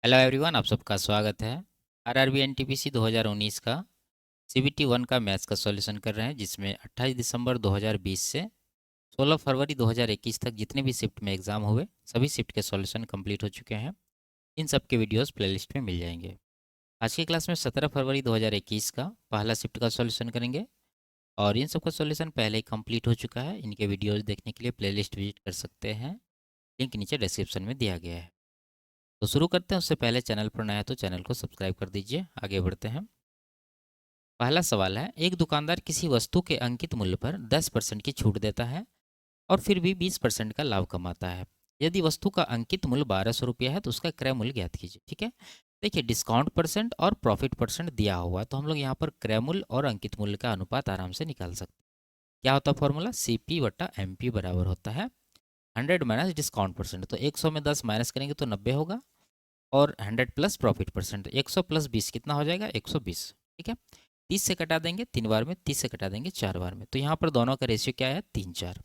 Hello everyone, आप सबका स्वागत है। आरआरबी एनटीपीसी 2019 का सीबीटी 1 का मैथ्स का सॉल्यूशन कर रहे हैं, जिसमें 28 दिसंबर 2020 से 16 फरवरी 2021 तक जितने भी शिफ्ट में एग्ज़ाम हुए सभी शिफ्ट के सॉल्यूशन कंप्लीट हो चुके हैं। इन सब के वीडियोस प्लेलिस्ट में मिल जाएंगे। आज की क्लास में 17 फरवरी 2021 का पहला शिफ्ट का सॉल्यूशन करेंगे और इन सब का सॉल्यूशन पहले ही कंप्लीट हो चुका है। इनके वीडियोज़ देखने के लिए प्लेलिस्ट विजिट कर सकते हैं, लिंक नीचे डिस्क्रिप्शन में दिया गया है। तो शुरू करते हैं। उससे पहले चैनल पर नया है तो चैनल को सब्सक्राइब कर दीजिए। आगे बढ़ते हैं। पहला सवाल है, एक दुकानदार किसी वस्तु के अंकित मूल्य पर 10% की छूट देता है और फिर भी 20% का लाभ कमाता है। यदि वस्तु का अंकित मूल्य 1200 रुपया है तो उसका क्रय मूल्य ज्ञात कीजिए। ठीक है, देखिए डिस्काउंट परसेंट और प्रॉफिट परसेंट दिया हुआ है, तो हम लोग यहाँ पर क्रय मूल्य और अंकित मूल्य का अनुपात आराम से निकाल सकते हैं। क्या होता है फॉर्मूला? CP/MP बराबर होता है 100 माइनस डिस्काउंट परसेंट। तो 100 में 10 माइनस करेंगे तो 90 होगा, और 100 प्लस प्रॉफिट परसेंट 100 प्लस 20 कितना हो जाएगा? 120। ठीक है, 30 से कटा देंगे 3 बार में, 30 से कटा देंगे 4 बार में, तो यहाँ पर दोनों का रेशियो क्या है? 3:4।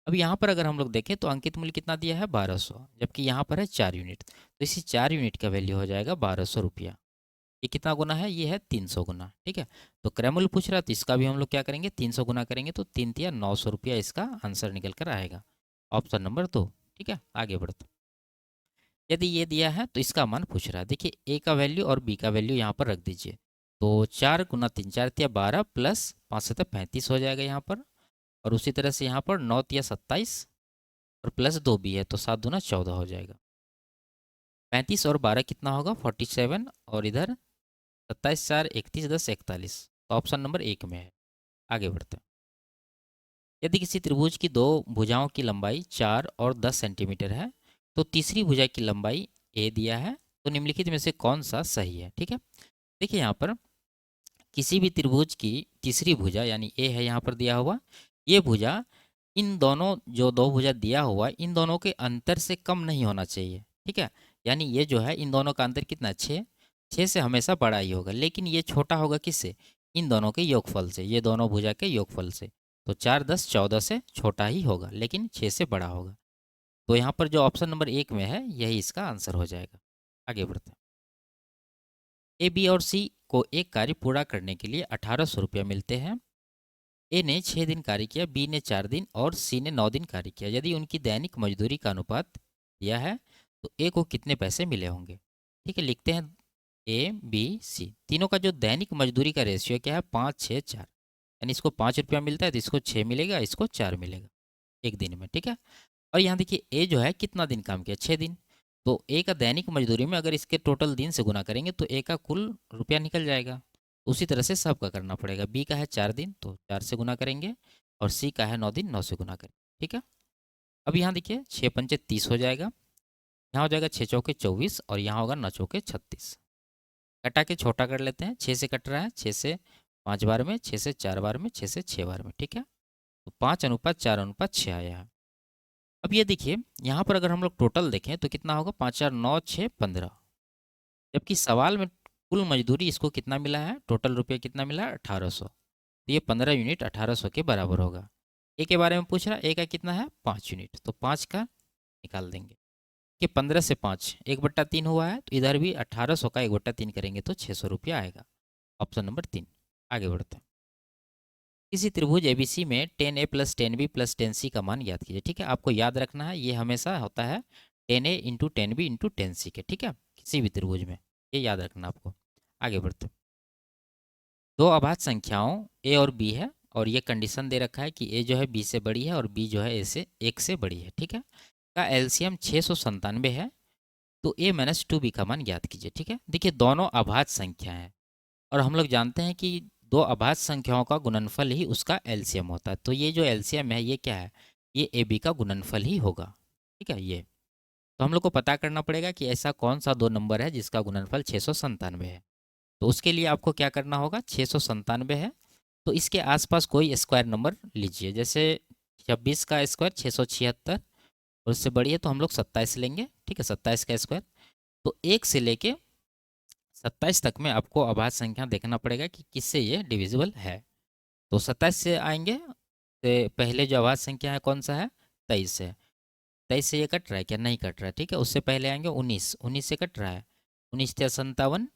अब यहाँ पर अगर हम लोग देखें तो अंकित मूल्य कितना दिया है? 1200, जबकि यहाँ पर है 4 यूनिट, तो इसी 4 यूनिट का वैल्यू हो जाएगा 1200 रुपया। ये कितना गुना है? ये है 300 गुना। ठीक है, तो क्रय मूल्य पूछ रहा है तो इसका भी हम लोग क्या करेंगे? 300 गुना करेंगे तो 3×900 रुपया इसका आंसर निकल कर आएगा। Option number 2। ठीक है, आगे बढ़ते। यदि ये दिया है तो इसका मान पूछ रहा है। देखिए ए का वैल्यू और बी का वैल्यू यहाँ पर रख दीजिए। तो 4×3 = 4 = 12 प्लस 5×7 = 35 हो जाएगा यहाँ पर। और उसी तरह से यहाँ पर 9×3 = 27 और प्लस 2 भी है तो 7×2 = 14 हो जाएगा। 35 और 12 कितना होगा? 47, और इधर 27×4 = 31, 10 = 41। तो ऑप्शन नंबर 1 में है। आगे बढ़ते हैं। यदि किसी त्रिभुज की दो भुजाओं की लंबाई 4 और 10 सेंटीमीटर है तो तीसरी भुजा की लंबाई ए दिया है, तो निम्नलिखित में से कौन सा सही है? ठीक है, देखिए यहाँ पर किसी भी त्रिभुज की तीसरी भुजा यानी ए है यहाँ पर दिया हुआ, ये भुजा इन दोनों जो दो भुजा दिया हुआ इन दोनों के अंतर से कम नहीं होना चाहिए। ठीक है, यानी ये जो है इन दोनों का अंतर कितना? 6। 6 से हमेशा बड़ा ही होगा, लेकिन ये छोटा होगा किससे? इन दोनों के योगफल से, ये दोनों भुजा के योगफल से। तो 4, 10, 14 से छोटा ही होगा, लेकिन 6 से बड़ा होगा। तो यहाँ पर जो ऑप्शन नंबर 1 में है यही इसका आंसर हो जाएगा। आगे बढ़ते हैं। ए, बी और सी को एक कार्य पूरा करने के लिए 1800 रुपया मिलते हैं। ए ने 6 दिन कार्य किया, बी ने 4 दिन और सी ने 9 दिन कार्य किया। यदि उनकी दैनिक मजदूरी का अनुपात दिया है तो ए को कितने पैसे मिले होंगे? ठीक है, लिखते हैं ए, बी, सी तीनों का जो दैनिक मजदूरी का रेशियो क्या है? 5, 6, 4। यानी इसको 5 रुपया मिलता है तो इसको 6 मिलेगा, इसको 4 मिलेगा एक दिन में। ठीक है, और यहाँ देखिए ए जो है कितना दिन काम किया? 6 दिन। तो ए का दैनिक मजदूरी में अगर इसके टोटल दिन से गुना करेंगे तो ए का कुल रुपया निकल जाएगा। उसी तरह से सबका करना पड़ेगा। बी का है 4 दिन तो 4 से गुना करेंगे, और सी का है 9 दिन, 9 से गुना करेंगे। ठीक है, अब यहाँ देखिए 6×5 = 30 हो जाएगा, यहाँ हो जाएगा 6×4 = 24, और यहाँ होगा 9×4 = 36। कटा के छोटा कर लेते हैं। 6 से कट रहा है, 6 से 5 बार में, 6 से 4 बार में, 6 से 6 बार में। ठीक है, तो 5:4:6 आया है। अब ये देखिए यहाँ पर अगर हम लोग टोटल देखें तो कितना होगा? 5, 4, 9, 6, 15। जबकि सवाल में कुल मजदूरी इसको कितना मिला है? टोटल रुपये कितना मिला है? 1800। तो ये 15 यूनिट 1800 के बराबर होगा। ए के बारे में पूछ रहा है, ए का कितना है? 5 यूनिट, तो 5 का निकाल देंगे कि 15 से 5 1/3 हुआ है, तो इधर भी 1800 का 1/3 करेंगे तो 600 रुपया आएगा। Option number 3। आगे बढ़ते हैं। किसी त्रिभुज एबीसी में 10A + 10B + 10C का मान याद कीजिए। ठीक है, आपको याद रखना है ये हमेशा होता है 10A × 10B × 10C के। ठीक है, किसी भी त्रिभुज में ये याद रखना आपको। आगे बढ़ते हैं। दो अभाज्य संख्याओं ए और बी है, और ये कंडीशन दे रखा है कि ए जो है बी से बड़ी है और बी जो है ए से 1 से बड़ी है। ठीक है, का एलसीएम 697 है, तो a-2b का मान ज्ञात कीजिए। ठीक है, देखिए दोनों अभाज्य संख्या हैं और हम लोग जानते हैं कि दो अभाज्य संख्याओं का गुणनफल ही उसका एलसीएम होता है। तो ये जो एलसीएम है ये क्या है? ये ए बी का गुणनफल ही होगा। ठीक है, ये तो हम लोग को पता करना पड़ेगा कि ऐसा कौन सा दो नंबर है जिसका गुणनफल 697 है। तो उसके लिए आपको क्या करना होगा? 697 है तो इसके आसपास कोई स्क्वायर नंबर लीजिए। जैसे 26 का स्क्वायर 676, और उससे बड़ी है तो हम लोग 27 लेंगे। ठीक है, 27 का स्क्वायर। तो 1 से लेके 27 तक में आपको अभाज्य संख्या देखना पड़ेगा कि किससे ये डिविजिबल है। तो 27 से आएंगे तो पहले जो अभाज्य संख्या है कौन सा है? 23 है। 23 से ये कट रहा है क्या? नहीं कट रहा है, ठीक है। उससे पहले आएंगे 19, 19 से कट रहा है, 19 से 57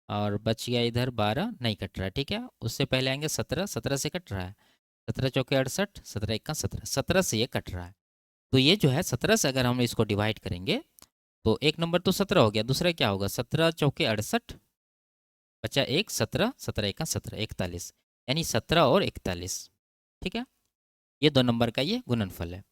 और बच गया इधर 12, नहीं कट रहा है, ठीक है। उससे पहले आएंगे 17, 17 से कट रहा है, 17 चौके 68, 17 इक्का 17, 17 से ये कट रहा है। तो ये जो है 17 से अगर हम इसको डिवाइड करेंगे तो एक नंबर तो 17 हो गया, दूसरा क्या होगा? 17 चौके 68, बचा एक 17, 17 इक्का 17, 41, यानी 17 और 41, ठीक है। ये दो नंबर का ये गुणनफल है।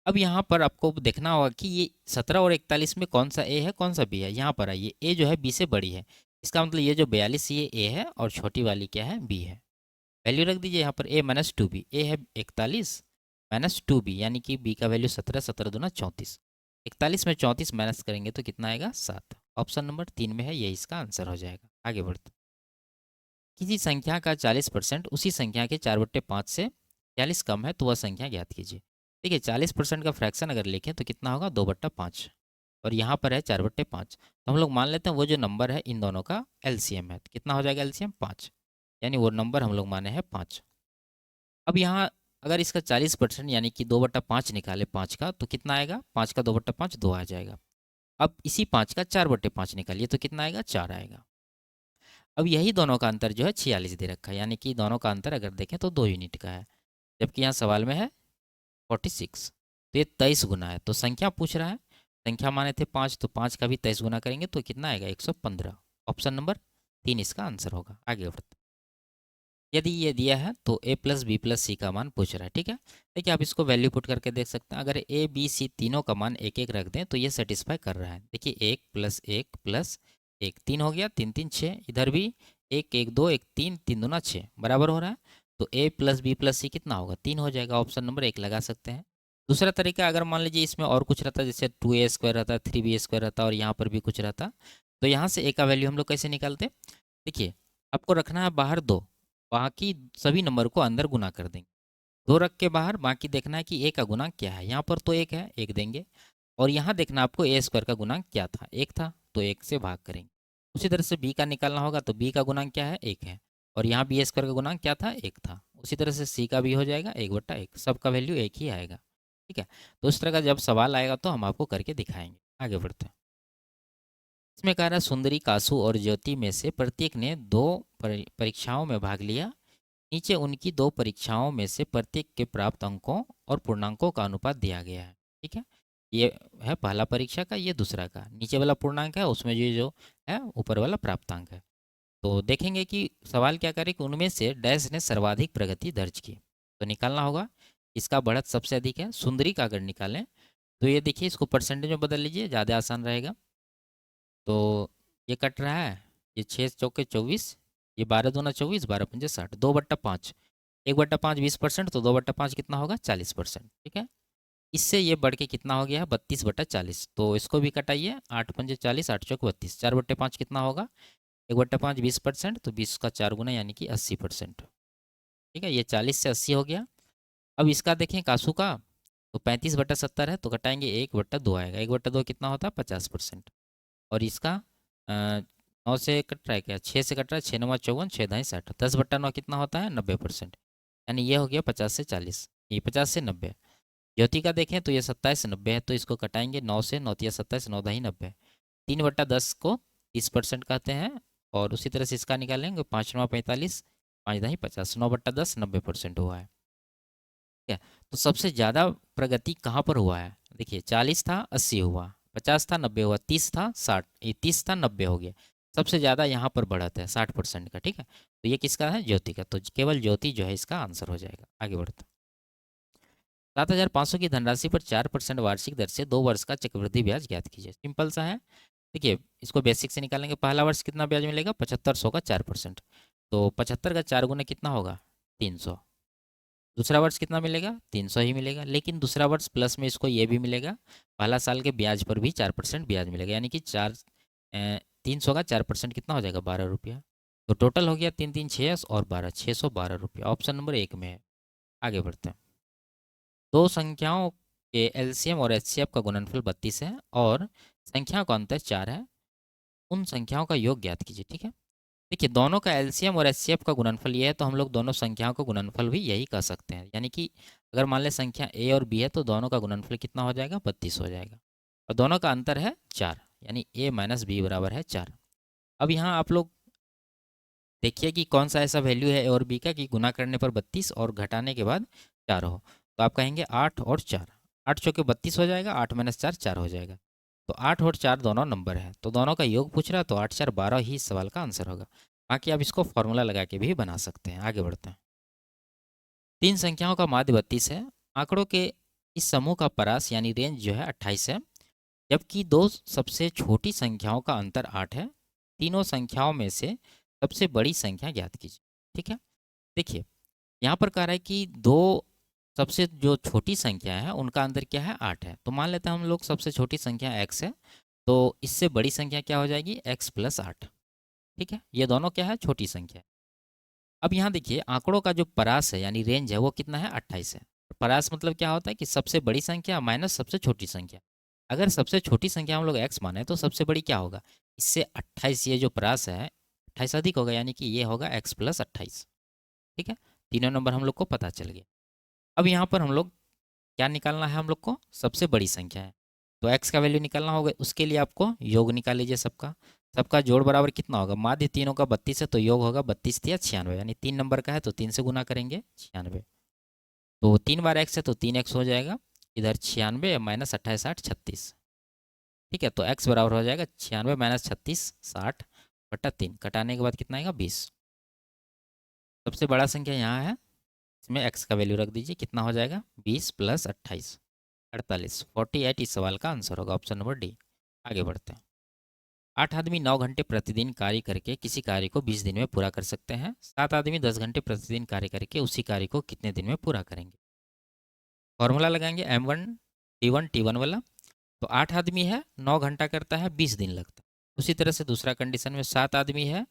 अब यहाँ पर आपको देखना होगा कि ये 17 और 41 में कौन सा ए है कौन सा बी है। यहाँ पर आइए, ए जो है बी से बड़ी है, इसका मतलब ये जो 42 ये ए है और छोटी वाली क्या है? बी है। वैल्यू रख दीजिए यहाँ पर ए माइनस टू बी, ए है 41 माइनस टू बी, यानी कि बी का वैल्यू 17, 17 दूना 34, 41 में 34 माइनस करेंगे तो कितना आएगा? 7। ऑप्शन नंबर 3 में है, ये इसका आंसर हो जाएगा। आगे बढ़ते, किसी संख्या का 40% उसी संख्या के 4/5 से 40 कम है तो वह संख्या ज्ञात कीजिए। देखिए 40% का फ्रैक्शन अगर लिखें तो कितना होगा? 2/5, और यहाँ पर है 4/5, तो हम लोग मान लेते हैं वो जो नंबर है इन दोनों का एलसीएम है, तो कितना हो जाएगा एलसीएम? 5, यानी वो नंबर हम लोग माने हैं 5। अब यहाँ अगर इसका 40% यानी कि 2/5 निकाले 5 का तो कितना आएगा? 5 का 2/5 2 आ जाएगा। अब इसी 5 का 4/5 निकालिए तो कितना आएगा? 4 आएगा। अब यही दोनों का अंतर जो है 46 दे रखा है, यानी कि दोनों का अंतर अगर देखें तो 2 यूनिट का है, जबकि यहाँ सवाल में है 46, तो ये 23 गुना है। तो संख्या पूछ रहा है, संख्या माने थे 5, तो 5 का भी 23 गुना करेंगे तो कितना आएगा? 115। ऑप्शन नंबर 3 इसका आंसर होगा। आगे बढ़ते, यदि ये दिया है तो a प्लस बी प्लस सी का मान पूछ रहा है, ठीक है। देखिए आप इसको वैल्यू पुट करके देख सकते हैं, अगर a b c तीनों का मान एक एक रख दें तो ये सेटिस्फाई कर रहा है। देखिए 1 प्लस 1 प्लस 1, 3 हो गया, 3 3 6, इधर भी 1 1 2 1 3, 3 दूना 6 बराबर हो रहा है, तो a प्लस बी प्लस सी कितना होगा? 3 हो जाएगा। ऑप्शन नंबर 1 लगा सकते हैं। दूसरा तरीका, अगर मान लीजिए इसमें और कुछ रहता, जैसे 2a² रहता, 3b² रहता और यहाँ पर भी कुछ रहता, तो यहाँ से a का वैल्यू हम लोग कैसे निकालते? देखिए आपको रखना है बाहर 2, बाकी सभी नंबर को अंदर गुना कर देंगे, 2 रख के बाहर, बाकी देखना है कि a का गुणांक क्या है। यहाँ पर तो 1 है, 1 देंगे, और यहाँ देखना आपको a² का गुणांक क्या था? 1 था, तो 1 से भाग करेंगे। उसी तरह से b का निकालना होगा, तो b का गुणांक क्या है? 1 है, और यहाँ b² का गुणांक क्या था? 1 था। उसी तरह से c का भी हो जाएगा 1/1, सबका वैल्यू 1 ही आएगा, ठीक है। तो इस तरह का जब सवाल आएगा तो हम आपको करके दिखाएंगे। आगे बढ़ते हैं, इसमें कह रहा है सुंदरी, कासु और ज्योति में से प्रत्येक ने 2 परीक्षाओं में भाग लिया, नीचे उनकी 2 परीक्षाओं में से प्रत्येक के प्राप्त अंकों और पूर्णांकों का अनुपात दिया गया है, ठीक है। ये है पहला परीक्षा का, ये दूसरा का, नीचे वाला पूर्णांक है, उसमें ये जो है ऊपर वाला प्राप्तांक है। तो देखेंगे कि सवाल क्या करे कि उनमें से डैश ने सर्वाधिक प्रगति दर्ज की, तो निकालना होगा इसका बढ़त सबसे अधिक है। सुंदरी का अगर निकालें तो ये देखिए, इसको परसेंटेज में बदल लीजिए, ज़्यादा आसान रहेगा। तो ये कट रहा है, ये 6 चौके 24, ये 12 दूना 24, 12 पंजे 60, 2/5, 1/5 20%, तो 2/5 कितना होगा? 40%, ठीक है। इससे ये बढ़ के कितना हो गया है? 32/40, तो इसको भी कटाइए, 8 पंजे 40, 8 चौक 32, 4/5 कितना होगा? 1/5 20%, तो 20 का 4 गुना यानी कि 80%, ठीक है। ये 40 से 80 हो गया। अब इसका देखें कासू का, तो 35/70 है, तो घटाएंगे 1/2 आएगा, 1/2 कितना होता है? 50%। और इसका 9 से कट रहा है क्या? 6 से कट रहा है, 6 9 54, 6 दाई 60, 10/9 कितना होता है? 90%, यानी ये हो गया 50 से 40, ये 50 से 90। ज्योति का देखें तो ये 27 से 90 है, तो इसको कटाएंगे 9 से, 9 तिया 27, 9 दाई 90, 3/10 को 30% कहते हैं। और उसी तरह से इसका निकालेंगे, 5 9 45, 5 दाई 50, 9/10 90% हुआ है, ठीक है। तो सबसे ज़्यादा प्रगति कहाँ पर हुआ है? देखिए 40 था 80 हुआ, 50 था 90 हुआ, 30 था 60, ये 30 था 90 हो गया, सबसे ज़्यादा यहाँ पर बढ़त है 60% का, ठीक है। तो ये किसका है? ज्योति का, तो केवल ज्योति जो है इसका आंसर हो जाएगा। आगे बढ़ते, 7,500 की धनराशि पर 4% वार्षिक दर से 2 वर्ष का चक्रवृद्धि ब्याज ज्ञात कीजिए। सिंपल सा है, देखिए इसको बेसिक से निकालेंगे। पहला वर्ष कितना ब्याज मिलेगा? 7500 का 4%, तो 75 का 4 गुना कितना होगा? 300। दूसरा वर्ष कितना मिलेगा? 300 ही मिलेगा, लेकिन दूसरा वर्ष प्लस में इसको ये भी मिलेगा, पहला साल के ब्याज पर भी 4% ब्याज मिलेगा, यानी कि 300 का 4% कितना हो जाएगा? 12 रुपया। तो टोटल हो गया 3 3 6 और 12, 612 रुपया। ऑप्शन नंबर 1 में है। आगे बढ़ते हैं, दो संख्याओं के एलसीएम और एचसीएफ का गुणनफल 32 है और संख्याओं का अंतर 4 है, उन संख्याओं का योग ज्ञात कीजिए, ठीक है। देखिए दोनों का एलसीएम और एचसीएफ का गुणनफल ये है, तो हम लोग दोनों संख्याओं का गुणनफल भी यही कह सकते हैं। यानी कि अगर मान लें संख्या ए और बी है तो दोनों का गुणनफल कितना हो जाएगा, 32 हो जाएगा। और दोनों का अंतर है 4, यानी ए माइनस बी बराबर है 4। अब यहाँ आप लोग देखिए कि कौन सा ऐसा वैल्यू है ए और बी का कि गुना करने पर 32 और घटाने के बाद 4 हो। तो आप कहेंगे 8 और 4, 8 चौके 32 हो जाएगा, 8 माइनस 4 4 हो जाएगा। तो 8 और 4 दोनों नंबर है, तो दोनों का योग पूछ रहा है, तो 8 4 12 ही इस सवाल का आंसर होगा। बाकी आप इसको फॉर्मूला लगा के भी बना सकते हैं। आगे बढ़ते हैं। तीन संख्याओं का माध्य 32 है। आंकड़ों के इस समूह का परास यानी रेंज जो है 28 है, जबकि दो सबसे छोटी संख्याओं का अंतर 8 है। तीनों संख्याओं में से सबसे बड़ी संख्या ज्ञात कीजिए। ठीक है, देखिए यहाँ पर कह रहा है कि दो सबसे जो छोटी संख्या है उनका अंतर क्या है, 8 है। तो मान लेते हैं हम लोग सबसे छोटी संख्या x है, तो इससे बड़ी संख्या क्या हो जाएगी, x प्लस 8। ठीक है, ये दोनों क्या है, छोटी संख्या है। अब यहाँ देखिए आंकड़ों का जो परास है यानी रेंज है वो कितना है, 28 है। परास मतलब क्या होता है कि सबसे बड़ी संख्या माइनस सबसे छोटी संख्या। अगर सबसे छोटी संख्या हम लोग x माने तो सबसे बड़ी क्या होगा, इससे 28, ये जो परास है 28 अधिक होगा, यानी कि ये होगा x प्लस 28। ठीक है, तीनों नंबर हम लोग को पता चल गया। अब यहाँ पर हम लोग क्या निकालना है, हम लोग को सबसे बड़ी संख्या है, तो x का वैल्यू निकालना होगा। उसके लिए आपको योग निकाल लीजिए सबका। सबका जोड़ बराबर कितना होगा, माध्य तीनों का 32 है, तो योग होगा 32 तिया 96, यानी 3 नंबर का है तो 3 से गुना करेंगे 96। तो 3 बार x है तो 3x हो जाएगा, इधर 96 माइनस 28 60 36। ठीक है, तो x बराबर हो जाएगा 96 माइनस 36 60 बटा 3, कटाने के बाद कितना आएगा 20। सबसे बड़ा संख्या यहाँ है, इसमें x का वैल्यू रख दीजिए, कितना हो जाएगा 20 प्लस 28 48, 48 इस सवाल का आंसर होगा, ऑप्शन नंबर डी। आगे बढ़ते हैं। 8 आदमी 9 घंटे प्रतिदिन कार्य करके किसी कार्य को 20 दिन में पूरा कर सकते हैं। 7 आदमी 10 घंटे प्रतिदिन कार्य करके उसी कार्य को कितने दिन में पूरा करेंगे। फॉर्मूला लगाएंगे M1 T1 वाला। तो 8 आदमी है, 9 घंटा करता है, 20 दिन लगता है। उसी तरह से दूसरा कंडीशन में 7 आदमी है,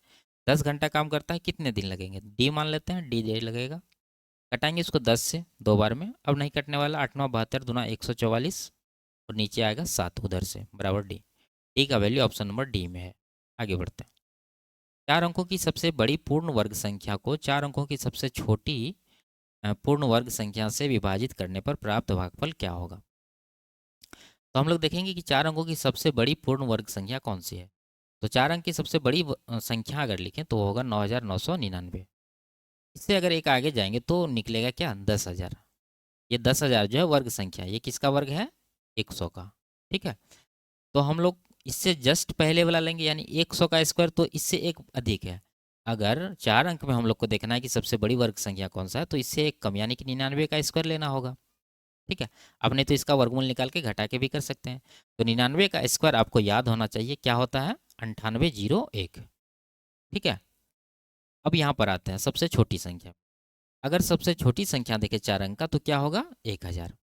10 घंटा काम करता है, कितने दिन लगेंगे, डी मान लेते हैं, डी दे लगेगा। कटाएंगे इसको 10 से 2 बार में, अब नहीं कटने वाला, 8 9 72 दूना 144 और नीचे आएगा 7 उधर से बराबर डी। डी का वैल्यू ऑप्शन नंबर डी में है। आगे बढ़ते हैं। 4 अंकों की सबसे बड़ी पूर्ण वर्ग संख्या को 4 अंकों की सबसे छोटी पूर्ण वर्ग संख्या से विभाजित करने पर प्राप्त भागफल क्या होगा। तो हम लोग देखेंगे कि 4 अंकों की सबसे बड़ी पूर्ण वर्ग संख्या कौन सी है। तो 4 अंक की सबसे बड़ी संख्या अगर लिखें तो होगा 9999। इससे अगर एक आगे जाएंगे तो निकलेगा क्या, 10,000। ये 10,000 जो है वर्ग संख्या, ये किसका वर्ग है, 100 का। ठीक है, तो हम लोग इससे जस्ट पहले वाला लेंगे, यानी 100 का स्क्वायर, तो इससे एक अधिक है। अगर 4 अंक में हम लोग को देखना है कि सबसे बड़ी वर्ग संख्या कौन सा है, तो इससे एक कम यानी कि 99 का स्क्वायर लेना होगा। ठीक है, अब नहीं तो इसका वर्गमूल निकाल के घटा के भी कर सकते हैं। तो 99 का स्क्वायर आपको याद होना चाहिए क्या होता है, 9801। ठीक है, अब यहाँ पर आते हैं सबसे छोटी संख्या। अगर सबसे छोटी संख्या देखें 4 अंक का तो क्या होगा, 1000।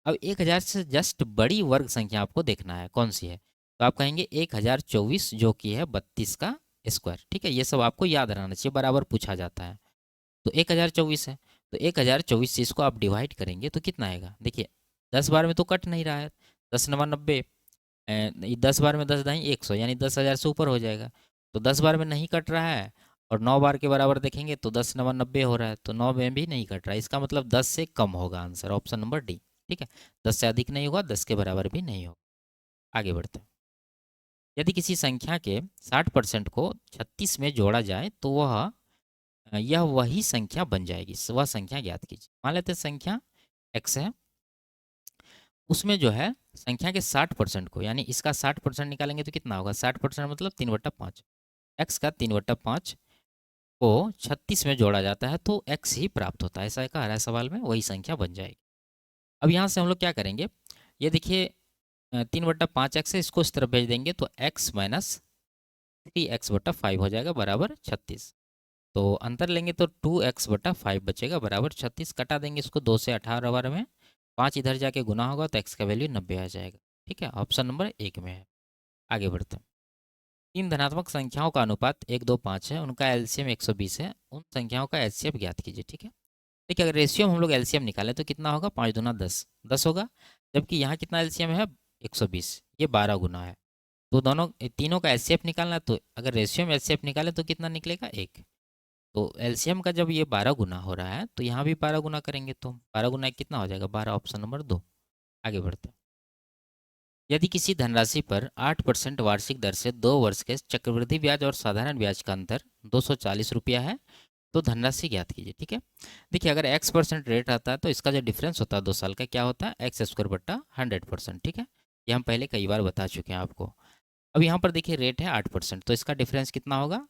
अब 1000 से जस्ट बड़ी वर्ग संख्या आपको देखना है कौन सी है, तो आप कहेंगे 1024 जो कि है 32 का स्क्वायर। ठीक है, ये सब आपको याद रहना चाहिए, बराबर पूछा जाता है। तो 1024 है, तो 1024 से इसको आप डिवाइड करेंगे तो कितना आएगा, देखिए 10 बार में तो कट नहीं रहा है, 10 नवा 90, 10 बार में 10 दाई 100, यानी 10,000 से ऊपर हो जाएगा। तो 10 बार में नहीं कट रहा है, और 9 बार के बराबर देखेंगे तो 10 नवा 90 हो रहा है, तो 9 में भी नहीं कट रहा है, इसका मतलब 10 से कम होगा आंसर, ऑप्शन नंबर डी। ठीक है, 10 से अधिक नहीं होगा, 10 के बराबर भी नहीं होगा। आगे बढ़ते हैं। यदि किसी संख्या के 60% को 36 में जोड़ा जाए तो यह वही संख्या बन जाएगी, वह संख्या ज्ञात कीजिए। मान लेते हैं संख्या x है, उसमें जो है संख्या के 60% को, यानी इसका 60% निकालेंगे तो कितना होगा, 60% मतलब 3/5। x का 3/5 को 36 में जोड़ा जाता है तो x ही प्राप्त होता है, ऐसा कहा रहा है सवाल में, वही संख्या बन जाएगी। अब यहाँ से हम लोग क्या करेंगे, ये देखिए 3/5 x है, इसको इस तरफ भेज देंगे तो x माइनस 3x/5 हो जाएगा बराबर 36। तो अंतर लेंगे तो 2x/5 बचेगा बराबर 36। कटा देंगे इसको 2 से 18 बार में, 5 इधर जाके गुना होगा तो x का वैल्यू 90 आ जाएगा। ठीक है, ऑप्शन नंबर 1 में है। आगे बढ़ते हैं। 3 धनात्मक संख्याओं का अनुपात 1 2 5 है, उनका एलसीएम 120 है, उन संख्याओं का एचसीएफ ज्ञात कीजिए। ठीक है, देखिए अगर रेशियो हम लोग एलसीएम निकालें तो कितना होगा, 5 दूना 10 10 होगा, जबकि यहाँ कितना एलसीएम है 120, ये 12 गुना है। तो दोनों तीनों का एचसीएफ निकालना है, तो अगर रेशियो में एचसीएफ निकाले तो कितना निकलेगा, 1। तो एलसीएम का जब ये 12 गुना हो रहा है तो यहाँ भी 12 गुना करेंगे, तो 12 गुना कितना हो जाएगा, 12, ऑप्शन नंबर 2। आगे बढ़ते हैं। यदि किसी धनराशि पर 8% वार्षिक दर से 2 वर्ष के चक्रवृद्धि ब्याज और साधारण ब्याज का अंतर 240 रुपया है, तो धनराशि ज्ञात कीजिए। ठीक है, देखिए अगर x% रेट आता है तो इसका जो डिफरेंस होता है 2 साल का, क्या होता है, x² बट्टा 100%। ठीक है, ये हम पहले कई बार बता चुके हैं आपको। अब यहाँ पर देखिए रेट है 8%, तो इसका डिफरेंस कितना होगा,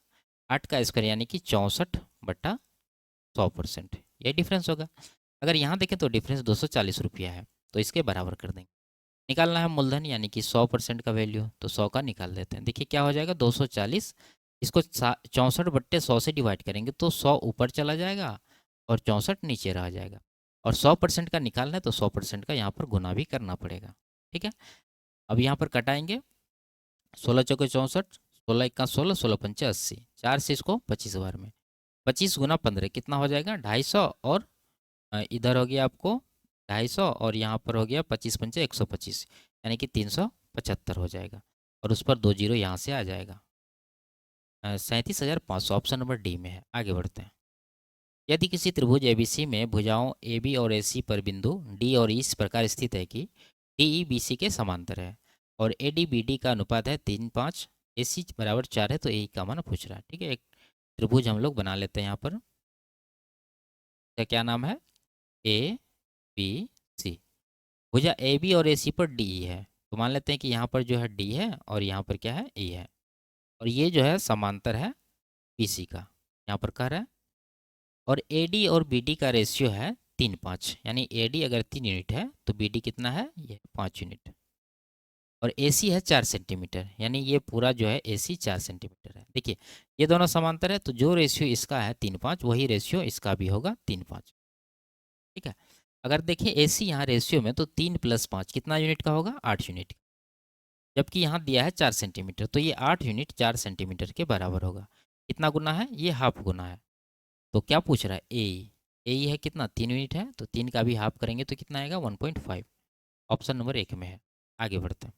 8 का स्क्वायर यानी कि 64 बट्टा 100%, ये डिफरेंस होगा। अगर यहाँ देखें तो डिफरेंस 240 रुपया है, तो इसके बराबर कर देंगे। निकालना है मूलधन यानी कि 100% का वैल्यू, तो 100 का निकाल देते हैं। देखिए क्या हो जाएगा, 240, इसको 64/100 से डिवाइड करेंगे तो 100 ऊपर चला जाएगा और 64 नीचे रह जाएगा। और 100% का निकालना है तो 100% का यहाँ पर गुना भी करना पड़ेगा। ठीक है, अब यहाँ पर कटाएंगे, 16 चौके 64, 16 इक्का 16, 16 पंचे 80, 4 से इसको 25 बार में, 25 गुना 15 कितना हो जाएगा, 250। और इधर हो गया आपको 250 और यहाँ पर हो गया 25 पंचे 125, यानी कि 375 हो जाएगा। और उस पर 2 जीरो यहाँ से आ जाएगा, 37,500, ऑप्शन नंबर डी में है। आगे बढ़ते हैं। यदि किसी त्रिभुज एबीसी में भुजाओं ए बी और ए सी पर बिंदु डी और ई इस प्रकार स्थित है कि डी ई बी सी के समांतर है और ए डी बी डी का अनुपात है 3:5, ए सी बराबर 4 है, तो ए का मान पूछ रहा है। ठीक है, एक त्रिभुज हम लोग बना लेते हैं यहाँ पर, क्या नाम है, ए बी सी। भुजा ए बी और ए सी पर डी ई है, तो मान लेते हैं कि यहाँ पर जो है डी है और यहाँ पर क्या है, ई है, और ये जो है समांतर है बी सी का, यहाँ पर कह रहा है। और ए डी और बी डी का रेशियो है 3:5, यानी ए डी अगर 3 यूनिट है तो बी डी कितना है, ये 5 यूनिट। और ए सी है 4 सेंटीमीटर, यानी ये पूरा जो है ए सी 4 सेंटीमीटर है। देखिए ये दोनों समांतर है, तो जो रेशियो इसका है 3:5 वही रेशियो इसका भी होगा 3:5। ठीक है, अगर देखिए ए सी यहाँ रेशियो में तो 3 + 5 कितना यूनिट का होगा, 8 यूनिट, जबकि यहाँ दिया है 4 सेंटीमीटर, तो ये 8 यूनिट 4 सेंटीमीटर के बराबर होगा। कितना गुना है, ये हाफ गुना है। तो क्या पूछ रहा है, ए है कितना, 3 यूनिट है, तो 3 का भी हाफ करेंगे तो कितना आएगा, 1.5, ऑप्शन नंबर 1 में है। आगे बढ़ते हैं।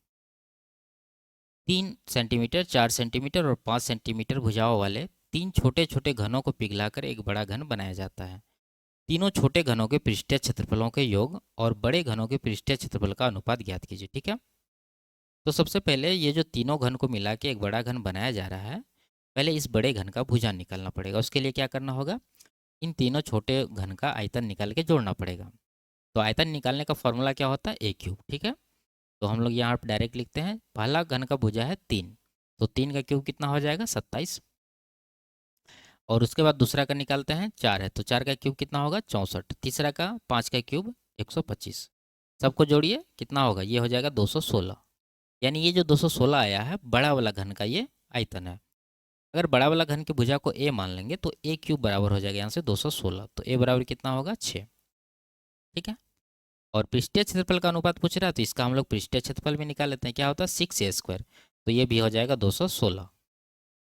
3 सेंटीमीटर, 4 सेंटीमीटर और 5 सेंटीमीटर भुजाओं वाले 3 छोटे छोटे घनों को पिघलाकर एक बड़ा घन बनाया जाता है। तीनों छोटे घनों के पृष्ठीय क्षेत्रफलों के योग और बड़े घनों के पृष्ठीय क्षेत्रफल का अनुपात ज्ञात कीजिए। ठीक है, तो सबसे पहले ये जो तीनों घन को मिला के एक बड़ा घन बनाया जा रहा है, पहले इस बड़े घन का भुजा निकालना पड़ेगा। उसके लिए क्या करना होगा, इन तीनों छोटे घन का आयतन निकाल के जोड़ना पड़ेगा। तो आयतन निकालने का फॉर्मूला क्या होता है, ए क्यूब। ठीक है, तो हम लोग यहाँ पर डायरेक्ट लिखते हैं, पहला घन का भुजा है 3, तो 3 का क्यूब कितना हो जाएगा, 27। और उसके बाद दूसरा का निकालते हैं, 4 है, तो 4 का क्यूब कितना होगा, 64। तीसरा का 5 का क्यूब 125। सबको जोड़िए कितना होगा, ये हो जाएगा 216। यानी ये जो 216 आया है बड़ा वाला घन का ये आयतन है। अगर बड़ा वाला घन की भुजा को ए मान लेंगे तो ए क्यूब बराबर हो जाएगा यहाँ से 216, तो ए बराबर कितना होगा, 6। ठीक है, और पृष्ठीय क्षेत्रफल का अनुपात पूछ रहा है, तो इसका हम लोग पृष्ठीय क्षेत्रफल भी निकाल लेते हैं, क्या होता है, 6a², तो ये भी हो जाएगा 216।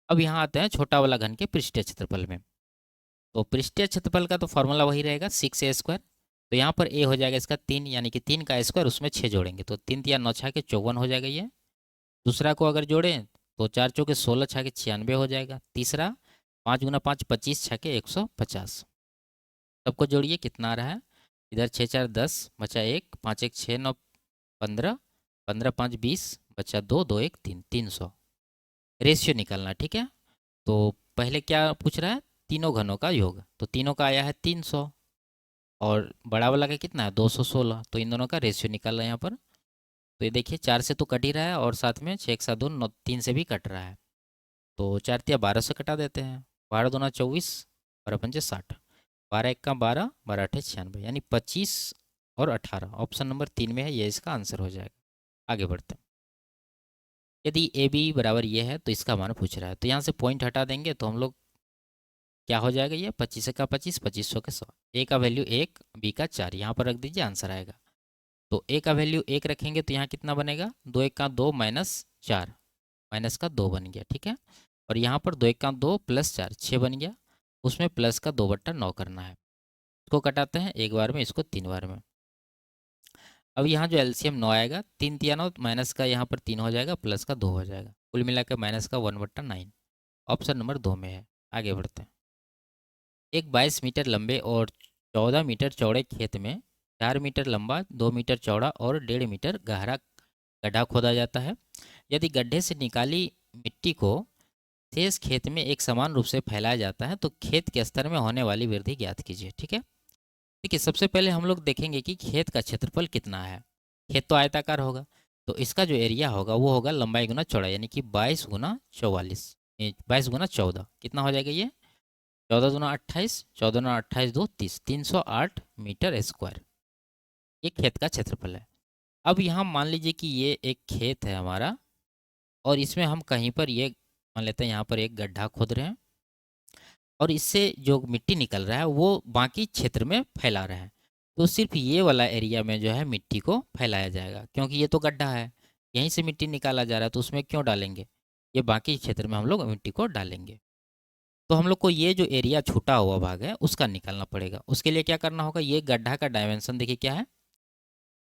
अब यहाँ आते हैं छोटा वाला घन के पृष्ठीय क्षेत्रफल में। तो पृष्ठीय क्षेत्रफल का तो फॉर्मूला वही रहेगा, 6a²। तो यहाँ पर ए हो जाएगा इसका 3, यानी कि 3 का स्क्वायर, उसमें 6 जोड़ेंगे तो 3 या 9 छः के 54 हो जाएगा ये। दूसरा को अगर जोड़ें तो 4 चौके 16 छः के 96 हो जाएगा। तीसरा 5 गुना 5 25 छः के 150। सबको जोड़िए कितना आ रहा है, इधर 6 4 10 बचा 1, 5 1 6 9 15, 15 5 20 बचा 2, 2 1 3, 300 रेशियो निकालना। ठीक है, तो पहले क्या पूछ रहा है, तीनों घनों का योग, तो तीनों का आया है 300 और बड़ा वाला का कितना है 216, तो इन दोनों का रेशियो निकाल रहे हैं यहाँ पर। तो ये देखिए 4 से तो कट ही रहा है और साथ में 6 1 7 2 9 3 से भी कट रहा है, तो 4 तिया 12 से कटा देते हैं, 12 दूना 24, 12 पंचे 60, 12 एक का 12, 12 अठे 96, यानी 25 और 18, ऑप्शन नंबर 3 में है, ये इसका आंसर हो जाएगा। आगे बढ़ते हैं। यदि ए बी बराबर ये है तो इसका मान पूछ रहा है, तो यहाँ से पॉइंट हटा देंगे तो हम लोग क्या हो जाएगा, ये 25 का 25, 2500 के 100, ए का वैल्यू 1, बी का 4, यहाँ पर रख दीजिए, आंसर आएगा। तो ए का वैल्यू 1 रखेंगे तो यहाँ कितना बनेगा, 2 1 का 2 -4, माइनस का 2 बन गया। ठीक है, और यहाँ पर 2 1 का 2 +4 6 बन गया, उसमें प्लस का 2/9 करना है। इसको कटाते हैं एक बार में, इसको 3 बार में। अब यहाँ जो एलसीएम 9 आएगा, 3 तिया 9, माइनस का यहाँ पर 3 हो जाएगा, प्लस का 2 हो जाएगा, कुल मिलाकर माइनस का 1/9। ऑप्शन नंबर 2 में है। आगे बढ़ते हैं। एक 22 मीटर लंबे और 14 मीटर चौड़े खेत में 4 मीटर लंबा, 2 मीटर चौड़ा और 1.5 मीटर गहरा गड्ढा खोदा जाता है। यदि गड्ढे से निकाली मिट्टी को शेष खेत में एक समान रूप से फैलाया जाता है तो खेत के स्तर में होने वाली वृद्धि ज्ञात कीजिए। ठीक है, देखिए सबसे पहले हम लोग देखेंगे कि खेत का क्षेत्रफल कितना है। खेत तो आयताकार होगा, तो इसका जो एरिया होगा वो होगा लंबाई गुना चौड़ाई, यानी कि 22 गुना 44, 22 गुना 14, कितना हो जाएगा ये 14 दूना 28, 14 दूना 28, 2 30, 308 मीटर स्क्वायर, ये खेत का क्षेत्रफल है। अब यहाँ मान लीजिए कि ये एक खेत है हमारा, और इसमें हम कहीं पर ये मान लेते हैं यहाँ पर एक गड्ढा खोद रहे हैं, और इससे जो मिट्टी निकल रहा है वो बाकी क्षेत्र में फैला रहा है। तो सिर्फ ये वाला एरिया में जो है मिट्टी को फैलाया जाएगा, क्योंकि ये तो गड्ढा है, यहीं से मिट्टी निकाला जा रहा है, तो उसमें क्यों डालेंगे, ये बाकी क्षेत्र में हम लोग मिट्टी को डालेंगे। तो हम लोग को ये जो एरिया छूटा हुआ भाग है उसका निकालना पड़ेगा। उसके लिए क्या करना होगा, ये गड्ढा का डायमेंशन देखिए क्या है,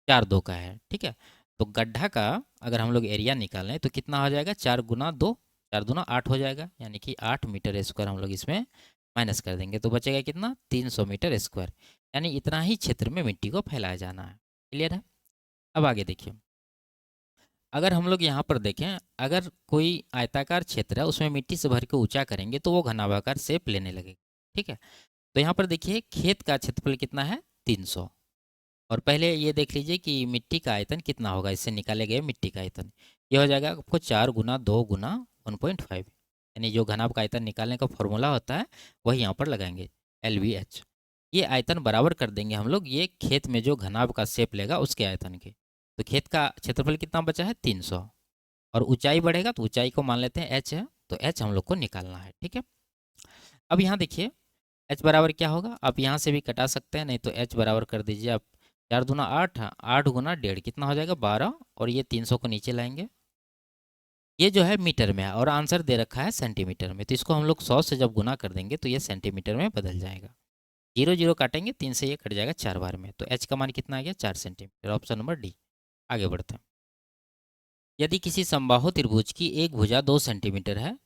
4 2 का है। ठीक है, तो गड्ढा का अगर हम लोग एरिया निकालें तो कितना हो जाएगा, 4 गुना 2, 4 दूना 8 हो जाएगा, यानी कि 8 मीटर स्क्वायर हम लोग इसमें माइनस कर देंगे तो बचेगा कितना, 300 मीटर स्क्वायर, यानी इतना ही क्षेत्र में मिट्टी को फैलाया जाना है। क्लियर है। अब आगे देखिए, अगर हम लोग यहाँ पर देखें, अगर कोई आयताकार क्षेत्र है उसमें मिट्टी से भर के ऊंचा करेंगे तो वो घनाभाकार शेप लेने लगेगा। ठीक है, तो यहाँ पर देखिए खेत का क्षेत्रफल कितना है, 300, और पहले ये देख लीजिए कि मिट्टी का आयतन कितना होगा, इससे निकाले गए मिट्टी का आयतन ये हो जाएगा आपको 4 गुना 2 गुना 1.5, यानी जो घनाभ का आयतन निकालने का फॉर्मूला होता है वही यहाँ पर लगाएंगे, LVH। ये आयतन बराबर कर देंगे हम लोग ये खेत में जो घनाभ का शेप लेगा उसके आयतन के। तो खेत का क्षेत्रफल कितना बचा है, 300, और ऊंचाई बढ़ेगा तो ऊंचाई को मान लेते हैं H है, तो H हम लोग को निकालना है। ठीक है, अब यहाँ देखिए H बराबर क्या होगा, आप यहाँ से भी कटा सकते हैं, नहीं तो H बराबर कर दीजिए आप 4 दूना 8, 8 गुना 1.5 कितना हो जाएगा 12, और ये 300 को नीचे लाएंगे, ये जो है मीटर में है और आंसर दे रखा है सेंटीमीटर में, तो इसको हम लोग 100 से जब गुना कर देंगे तो ये सेंटीमीटर में बदल जाएगा। 0 0 काटेंगे, 3 से ये कट जाएगा 4 बार में, तो H का मान कितना आ गया, 4 सेंटीमीटर, ऑप्शन नंबर डी। आगे बढ़ते हैं। यदि किसी समबाहु त्रिभुज की एक भुजा 2 सेंटीमीटर है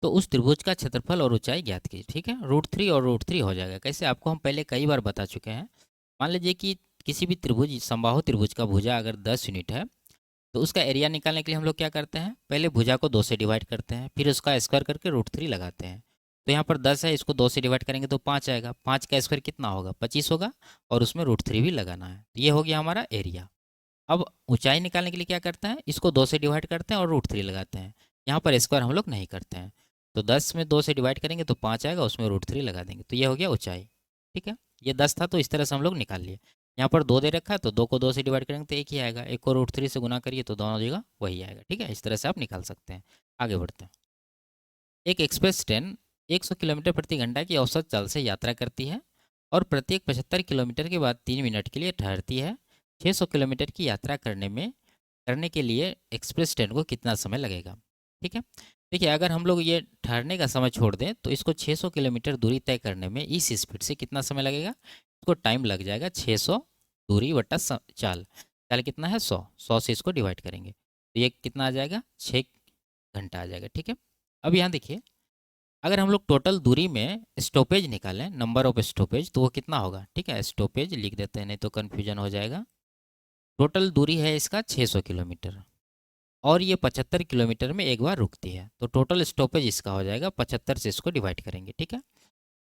तो उस त्रिभुज का क्षेत्रफल और ऊंचाई ज्ञात कीजिए। ठीक है, √3 और √3 हो जाएगा। कैसे, आपको हम पहले कई बार बता चुके हैं। मान लीजिए कि किसी भी त्रिभुज, समबाहु त्रिभुज का भुजा अगर 10 यूनिट है तो उसका एरिया निकालने के लिए हम लोग क्या करते हैं, पहले भुजा को 2 से डिवाइड करते हैं, फिर उसका स्क्वायर करके √3 लगाते हैं। तो यहाँ पर 10 है, इसको 2 से डिवाइड करेंगे तो 5 आएगा, 5 का स्क्वायर कितना होगा, 25 होगा, और उसमें √3 भी लगाना है। तो ये हो गया हमारा एरिया। अब ऊंचाई निकालने के लिए क्या करते हैं, इसको 2 से डिवाइड करते हैं और √3 लगाते हैं। यहाँ पर स्क्वायर हम लोग नहीं करते हैं, तो 10 में 2 से डिवाइड करेंगे तो 5 आएगा, उसमें √3 लगा देंगे, तो ये हो गया ऊंचाई। ठीक है, ये 10 था तो इस तरह से हम लोग निकाल लिए। यहाँ पर 2 दे रखा है तो 2 को 2 से डिवाइड करेंगे तो एक ही आएगा, एक को √3 से गुना करिए तो दोनों जगह वही आएगा। ठीक है, इस तरह से आप निकाल सकते हैं। आगे बढ़ते हैं। एक एक्सप्रेस ट्रेन 100 किलोमीटर प्रति घंटा की औसत चाल से यात्रा करती है और प्रत्येक 75 किलोमीटर के बाद 3 मिनट के लिए ठहरती है। 600 किलोमीटर की यात्रा करने के लिए एक्सप्रेस ट्रेन को कितना समय लगेगा। ठीक है, देखिए अगर हम लोग ये ठहरने का समय छोड़ दें तो इसको 600 किलोमीटर दूरी तय करने में इस स्पीड से कितना समय लगेगा, इसको टाइम लग जाएगा 600 दूरी बटा चाल, चाल कितना है 100, 100 से इसको डिवाइड करेंगे तो ये कितना आ जाएगा, 6 घंटा आ जाएगा। ठीक है, अब यहाँ देखिए अगर हम लोग टोटल दूरी में स्टॉपेज निकालें, नंबर ऑफ स्टॉपेज, तो वो कितना होगा। ठीक है, स्टॉपेज लिख देते हैं नहीं तो कन्फ्यूजन हो जाएगा। टोटल दूरी है इसका 600 किलोमीटर और ये 75 किलोमीटर में एक बार रुकती है, तो टोटल स्टॉपेज इसका हो जाएगा 75 से इसको डिवाइड करेंगे। ठीक है,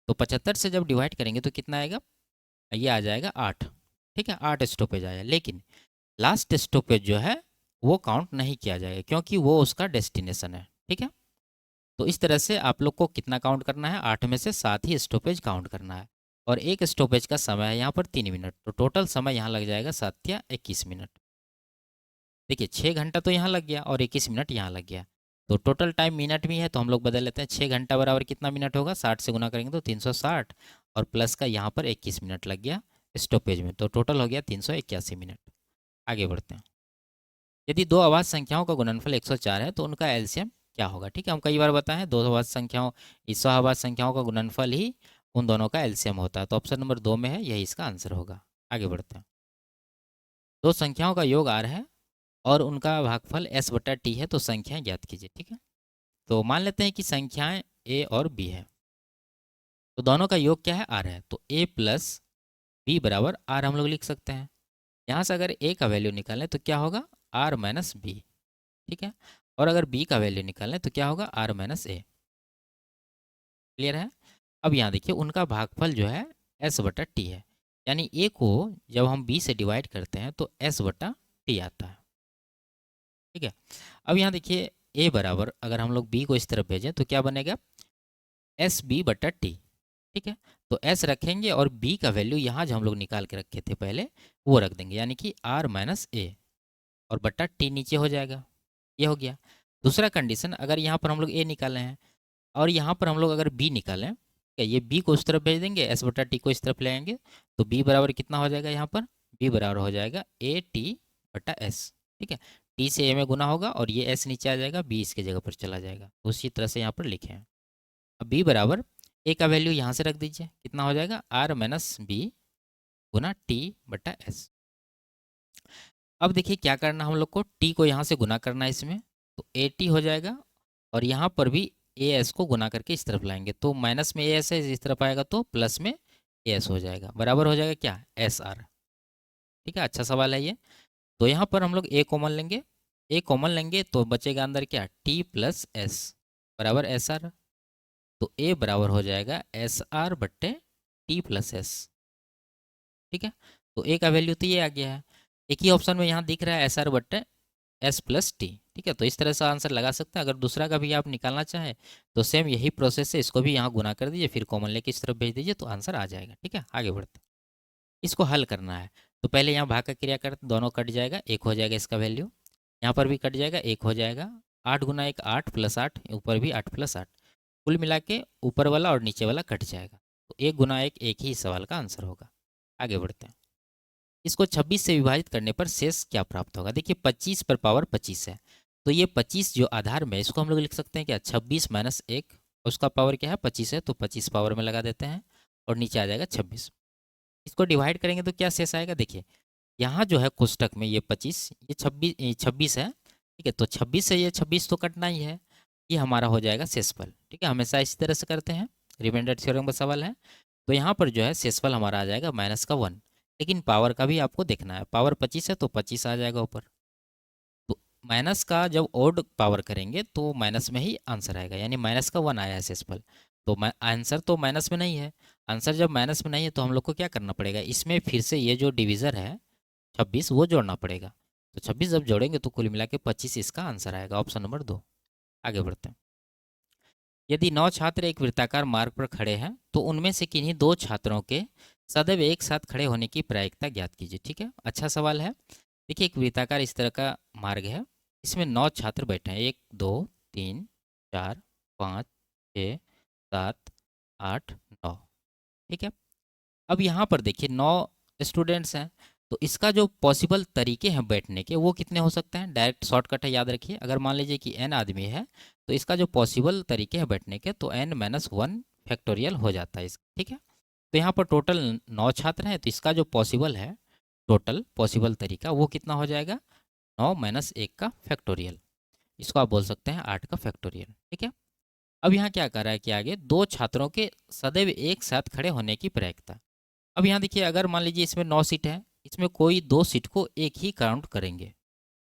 तो 75 से जब डिवाइड करेंगे तो कितना आएगा, ये आ जाएगा 8। ठीक है, 8 स्टॉपेज आया, लेकिन लास्ट स्टॉपेज जो है वो काउंट नहीं किया जाएगा क्योंकि वो उसका डेस्टिनेशन है। ठीक है, तो इस तरह से आप लोग को कितना काउंट करना है, 8 में से 7 ही स्टॉपेज काउंट करना है, और एक स्टॉपेज का समय है यहाँ पर 3 मिनट, तो टोटल समय यहाँ लग जाएगा 7 या 21 मिनट। देखिए 6 घंटा तो यहाँ लग गया और 21 मिनट यहाँ लग गया, तो टोटल टाइम मिनट में है तो हम लोग बदल लेते हैं। 6 घंटा बराबर कितना मिनट होगा, 60 से गुना करेंगे तो 360, और प्लस का यहाँ पर 21 मिनट लग गया स्टॉपेज में, तो टोटल हो गया 381 मिनट। आगे बढ़ते हैं। यदि दो अभाज्य संख्याओं का गुणनफल 104 है तो उनका एलसीएम क्या होगा। ठीक है, हम कई बार बताएं हैं, दो अभाज्य संख्याओं, इस अभाज्य संख्याओं का गुणनफल ही उन दोनों का एलसीएम होता है, तो ऑप्शन नंबर 2 में है, यही इसका आंसर होगा। आगे बढ़ते हैं। दो संख्याओं का योग r है और उनका भागफल s बटा t है, तो संख्याएं ज्ञात कीजिए। ठीक है, तो मान लेते हैं कि संख्याएं a और b है, तो दोनों का योग क्या है, r है, तो a प्लस b बराबर r हम लोग लिख सकते हैं। यहाँ से अगर a का वैल्यू निकालें तो क्या होगा, r माइनस बी। ठीक है, और अगर b का वैल्यू निकालें तो क्या होगा, r माइनस ए। क्लियर है। अब यहाँ देखिए उनका भागफल जो है s बटा टी है, यानी a को जब हम b से डिवाइड करते हैं तो s बटा टी आता है। ठीक है, अब यहाँ देखिए a बराबर अगर हम लोग b को इस तरफ भेजें तो क्या बनेगा, एस बी बटा टी। ठीक है, तो s रखेंगे और b का वैल्यू यहाँ जो हम लोग निकाल के रखे थे पहले वो रख देंगे, यानी कि r माइनस ए और बटा टी नीचे हो जाएगा। ये हो गया। दूसरा कंडीशन, अगर यहाँ पर हम लोग a निकाले हैं और यहाँ पर हम लोग अगर b निकालें, क्या ये b को उस तरफ भेज देंगे, s बटा टी को इस तरफ ले आएंगे, तो b बराबर कितना हो जाएगा, यहाँ पर b बराबर हो जाएगा ए टी बटा एस। ठीक है, t से a में गुना होगा और ये s नीचे आ जाएगा, b इसके जगह पर चला जाएगा। उसी तरह से यहाँ पर लिखे हैं। अब b बराबर a का वैल्यू यहाँ से रख दीजिए, कितना हो जाएगा, r माइनस बी गुना टी बटा एस। अब देखिए क्या करना हम लोग को, t को यहाँ से गुना करना है इसमें, तो ए टी हो जाएगा और यहाँ पर भी ए एस को गुना करके इस तरफ लाएंगे, तो माइनस में ए एस है, इस तरफ आएगा तो प्लस में ए एस हो जाएगा, बराबर हो जाएगा क्या, एस आर। ठीक है, अच्छा सवाल है ये। तो यहाँ पर हम लोग ए कॉमन लेंगे, ए कॉमन लेंगे तो बचेगा अंदर क्या, टी प्लस एस बराबर एस आर। तो ए बराबर हो जाएगा एस आर बट्टे टी प्लस एस। ठीक है, तो ए का वैल्यू तो ये आ गया है, एक ही ऑप्शन में यहाँ दिख रहा है एस आर बट्टे एस प्लस टी। ठीक है, तो इस तरह से आंसर लगा सकते हैं। अगर दूसरा का भी आप निकालना चाहें तो सेम यही प्रोसेस है, इसको भी यहाँ गुना कर दीजिए, फिर कॉमन लेके इस तरफ भेज दीजिए तो आंसर आ जाएगा। ठीक है, आगे बढ़ते हैं। इसको हल करना है तो पहले यहाँ भाग का क्रिया करते, दोनों कट जाएगा, एक हो जाएगा इसका वैल्यू, यहाँ पर भी कट जाएगा, एक हो जाएगा, 8 गुना 1 8 प्लस 8, ऊपर भी 8 प्लस 8, कुल मिला के ऊपर वाला और नीचे वाला कट जाएगा, तो 1 गुना 1 एक ही सवाल का आंसर होगा। आगे बढ़ते हैं। इसको 26 से विभाजित करने पर शेष क्या प्राप्त होगा। देखिए 25 पर पावर 25 है, तो ये 25 जो आधार में, इसको हम लोग लिख सकते हैं क्या, 26 माइनस 1, उसका पावर क्या है 25 है, तो 25 पावर में लगा देते हैं और नीचे आ जाएगा 26। इसको डिवाइड करेंगे तो क्या शेष आएगा, देखिए यहाँ जो है कोष्टक में ये 25, ये 26 है। ठीक है, तो 26 से ये 26 तो कटना ही है, ये हमारा हो जाएगा शेषफल। ठीक है, हमेशा इसी तरह से करते हैं, रिमाइंडर थ्योरम का सवाल है। तो यहाँ पर जो है शेषफल हमारा आ जाएगा माइनस का 1, लेकिन पावर का भी आपको देखना है, पावर 25 है तो 25 आ जाएगा ऊपर। तो माइनस का जब ओड पावर करेंगे तो माइनस में ही आंसर आएगा, यानी माइनस का 1 आया है शेषफल, तो आंसर तो माइनस में नहीं है। आंसर जब माइनस में नहीं है तो हम लोग को क्या करना पड़ेगा, इसमें फिर से ये जो डिविज़र है 26 वो जोड़ना पड़ेगा, तो 26 जब जोड़ेंगे तो कुल मिला के 25 इसका आंसर आएगा, ऑप्शन नंबर 2। आगे बढ़ते हैं। यदि 9 छात्र एक वृत्ताकार मार्ग पर खड़े हैं तो उनमें से किन्हीं 2 छात्रों के सदैव एक साथ खड़े होने की प्रायिकता ज्ञात कीजिए। ठीक है, अच्छा सवाल है। देखिए एक वृत्ताकार इस तरह का मार्ग है, इसमें 9 छात्र बैठे हैं, 1 2 3 4 5 6 7 8 9। ठीक है, अब यहाँ पर देखिए 9 स्टूडेंट्स हैं, तो इसका जो पॉसिबल तरीके हैं बैठने के वो कितने हो सकते हैं, डायरेक्ट शॉर्टकट है, याद रखिए। अगर मान लीजिए कि n आदमी है तो इसका जो पॉसिबल तरीके हैं बैठने के तो n माइनस 1 फैक्टोरियल हो जाता है इसका। ठीक है, तो यहाँ पर टोटल 9 छात्र हैं, तो इसका जो पॉसिबल है, टोटल पॉसिबल तरीका वो कितना हो जाएगा, 9 माइनस 1 का फैक्टोरियल, इसको आप बोल सकते हैं 8 का फैक्टोरियल। ठीक है, अब यहाँ क्या कर रहा है कि आगे 2 छात्रों के सदैव एक साथ खड़े होने की प्रायिकता। अब यहाँ देखिए अगर मान लीजिए इसमें 9 सीट है, इसमें कोई 2 सीट को एक ही काउंट करेंगे,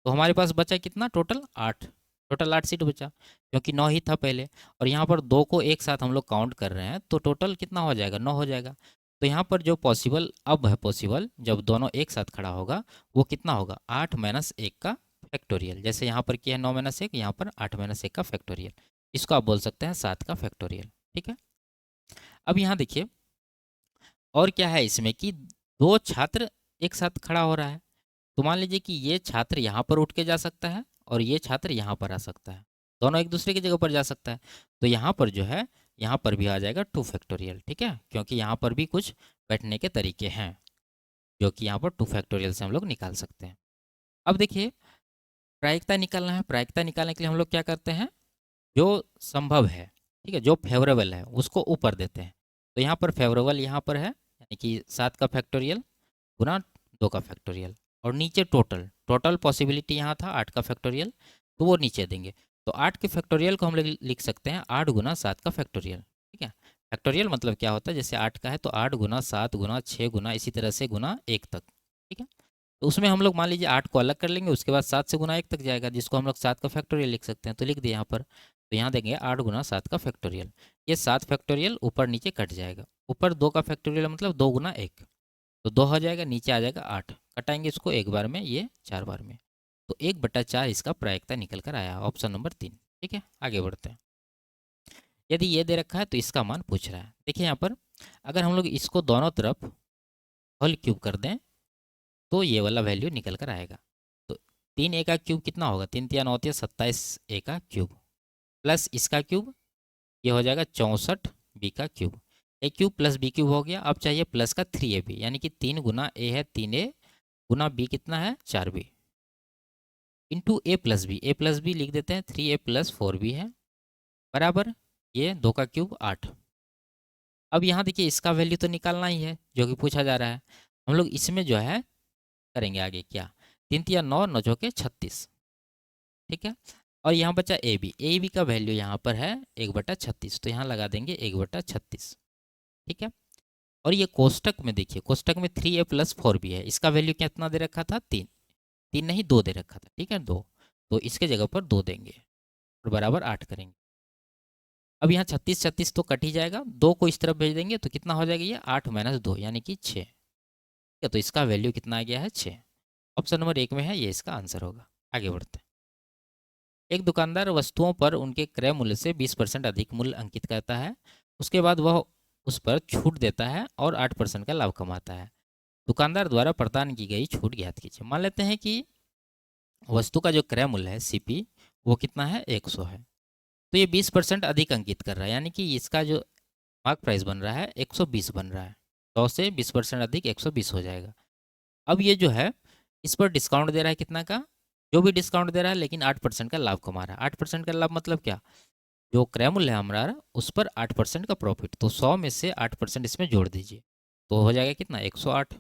तो हमारे पास बचा कितना, टोटल 8, टोटल 8 सीट बचा, क्योंकि 9 ही था पहले, और यहाँ पर 2 को एक साथ हम लोग काउंट कर रहे हैं तो टोटल कितना हो जाएगा, 9 हो जाएगा। तो यहाँ पर जो पॉसिबल अब है, पॉसिबल जब दोनों एक साथ खड़ा होगा वो कितना होगा, 8 माइनस 1 का फैक्टोरियल, जैसे यहाँ पर किया है 9 माइनस 1, यहाँ पर 8 माइनस 1 का फैक्टोरियल, इसको आप बोल सकते हैं 7 का फैक्टोरियल। ठीक है, अब यहाँ देखिए और क्या है इसमें कि 2 छात्र एक साथ खड़ा हो रहा है, तो मान लीजिए कि ये छात्र यहाँ पर उठ के जा सकता है और ये छात्र यहाँ पर आ सकता है, दोनों एक दूसरे की जगह पर जा सकता है, तो यहाँ पर जो है यहाँ पर भी आ जाएगा 2 फैक्टोरियल। ठीक है, क्योंकि यहाँ पर भी कुछ बैठने के तरीके हैं जो कि यहाँ पर 2 फैक्टोरियल से हम लोग निकाल सकते हैं। अब देखिए प्रायिकता निकालना है, प्रायिकता निकालने के लिए हम लोग क्या करते हैं, जो संभव है, ठीक है, जो फेवरेबल है उसको ऊपर देते हैं, तो यहाँ पर फेवरेबल यहाँ पर है, यानी कि 7 का फैक्टोरियल गुना 2 का फैक्टोरियल, और नीचे टोटल टोटल पॉसिबिलिटी यहाँ था 8 का फैक्टोरियल, तो वो नीचे देंगे। तो 8 के फैक्टोरियल को हम लोग लिख सकते हैं 8 गुना 7 का फैक्टोरियल। ठीक है, फैक्टोरियल मतलब क्या होता है, जैसे 8 का है तो 8 गुना 7 गुना 6 गुना इसी तरह से गुना 1 तक। ठीक है, तो उसमें हम लोग मान लीजिए 8 को अलग कर लेंगे, उसके बाद 7 से गुना 1 तक जाएगा, जिसको हम लोग 7 का फैक्टोरियल लिख सकते हैं। तो लिख दिए यहाँ पर, तो यहाँ देंगे 8 गुना 7 का फैक्टोरियल। ये 7 फैक्टोरियल ऊपर नीचे कट जाएगा, ऊपर 2 का फैक्टोरियल मतलब 2 गुना 1, तो 2 हो जाएगा, नीचे आ जाएगा 8, कटाएंगे इसको एक बार में, ये 4 बार में, तो 1/4 इसका प्रायिकता निकल कर आया, ऑप्शन नंबर 3। ठीक है, आगे बढ़ते हैं। यदि ये दे रखा है तो इसका मान पूछ रहा है। देखिए यहाँ पर अगर हम लोग इसको दोनों तरफ होल क्यूब कर दें तो ये वाला वैल्यू निकल कर आएगा। तो 3 ए का क्यूब कितना होगा, 3 3 9 27 ए का क्यूब, प्लस इसका क्यूब, ये हो जाएगा 64 बी का क्यूब। ए क्यूब प्लस बी क्यूब हो गया। अब चाहिए प्लस का 3ab, यानी कि 3 गुना ए है 3a गुना बी कितना है 4b, इंटू ए प्लस बी लिख देते हैं 3a प्लस 4b है, बराबर ये 2 का क्यूब 8। अब यहाँ देखिए इसका वैल्यू तो निकालना ही है जो कि पूछा जा रहा है। हम लोग इसमें जो है करेंगे आगे क्या, 3 तिया 9 9 चौके 36। ठीक है, और यहाँ बचा ए बी का वैल्यू यहाँ पर है 1/36, तो यहाँ लगा देंगे 1/36। ठीक है, और ये कोष्टक में देखिए, कोष्टक में 3a प्लस 4b है, इसका वैल्यू कितना दे रखा था, 3, 3 नहीं 2 दे रखा था। ठीक है, 2, तो इसके जगह पर 2 देंगे और बराबर 8 करेंगे। अब यहाँ 36 36 तो कट ही जाएगा, 2 को इस तरफ भेज देंगे तो कितना हो जाएगा, ये 8 माइनस 2 यानी कि 6। ठीक है, तो इसका वैल्यू कितना आ गया है 6, ऑप्शन नंबर 1 में है, ये इसका आंसर होगा। आगे बढ़ते हैं। एक दुकानदार वस्तुओं पर उनके क्रय मूल्य से 20% अधिक मूल्य अंकित करता है, उसके बाद वह उस पर छूट देता है और 8% का लाभ कमाता है। दुकानदार द्वारा प्रदान की गई छूट ज्ञात कीजिए। मान लेते हैं कि वस्तु का जो क्रय मूल्य है सीपी वो कितना है 100 है, तो ये 20% अधिक अंकित कर रहा है, यानी कि इसका जो मार्क प्राइस बन रहा है 120 बन रहा है, 100 से 20% अधिक 120 हो जाएगा। अब ये जो है इस पर डिस्काउंट दे रहा है कितना का, जो भी डिस्काउंट दे रहा है लेकिन 8% का लाभ कमा रहा है। 8% का लाभ मतलब क्या, जो क्रय मूल्य है हमारा उस पर 8% का प्रॉफिट, तो 100 में से 8% इसमें जोड़ दीजिए तो हो जाएगा कितना 108,